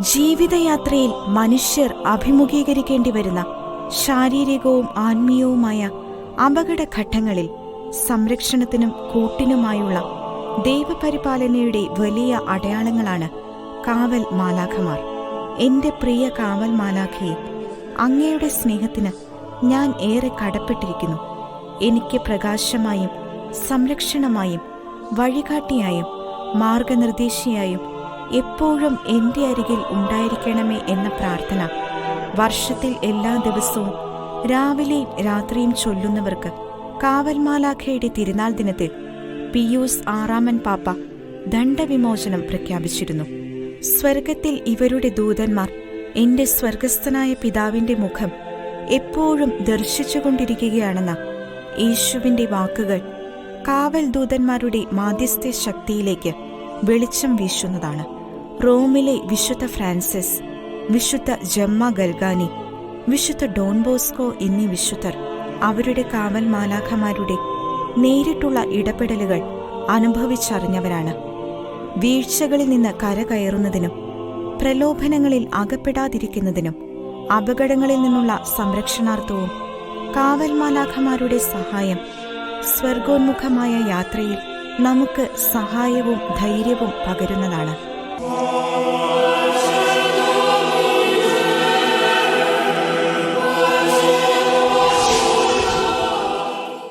ജീവിതയാത്രയിൽ മനുഷ്യർ അഭിമുഖീകരിക്കേണ്ടി വരുന്ന ശാരീരികവും ആത്മീയവുമായ അപകടഘട്ടങ്ങളിൽ സംരക്ഷണത്തിനും കൂട്ടിനുമായുള്ള ദൈവപരിപാലനയുടെ വലിയ അടയാളങ്ങളാണ് കാവൽ മാലാഖമാർ. എന്റെ പ്രിയ കാവൽ മാലാഖയെ, അങ്ങയുടെ സ്നേഹത്തിന് ഞാൻ ഏറെ കടപ്പെട്ടിരിക്കുന്നു. എനിക്ക് പ്രകാശമായും സംരക്ഷണമായും വഴികാട്ടിയായും മാർഗനിർദ്ദേശിയായും എപ്പോഴും എന്റെ അരികിൽ ഉണ്ടായിരിക്കണമേ എന്ന പ്രാർത്ഥന വർഷത്തിൽ എല്ലാ ദിവസവും രാവിലെയും രാത്രിയും ചൊല്ലുന്നവർക്ക് കാവൽമാലാഖയുടെ തിരുനാൾ ദിനത്തിൽ പിയൂസ് ആറാമൻ പാപ്പ ദണ്ഡവിമോചനം പ്രഖ്യാപിച്ചിരുന്നു. സ്വർഗത്തിൽ ഇവരുടെ ദൂതന്മാർ എന്റെ സ്വർഗസ്ഥനായ പിതാവിന്റെ മുഖം എപ്പോഴും ദർശിച്ചുകൊണ്ടിരിക്കുകയാണെന്ന യേശുവിന്റെ വാക്കുകൾ കാവൽ ദൂതന്മാരുടെ മാധ്യസ്ഥ ശക്തിയിലേക്ക് വെളിച്ചം വീശുന്നതാണ്. റോമിലെ വിശുദ്ധ ഫ്രാൻസിസ്, വിശുദ്ധ ജമ്മ ഗൽഗാനി, വിശുദ്ധ ഡോൺ ബോസ്കോ എന്നീ വിശുദ്ധർ അവരുടെ കാവൽ മാലാഖമാരുടെ നേരിട്ടുള്ള ഇടപെടലുകൾ അനുഭവിച്ചറിഞ്ഞവരാണ്. വീഴ്ചകളിൽ നിന്ന് കരകയറുന്നതിനും പ്രലോഭനങ്ങളിൽ അകപ്പെടാതിരിക്കുന്നതിനും അപകടങ്ങളിൽ നിന്നുള്ള സംരക്ഷണാർത്ഥവും കാവൽ മാലാഖമാരുടെ സഹായം സ്വർഗോന്മുഖമായ യാത്രയിൽ നമുക്ക് സഹായവും ധൈര്യവും പകരുന്നതാണ്.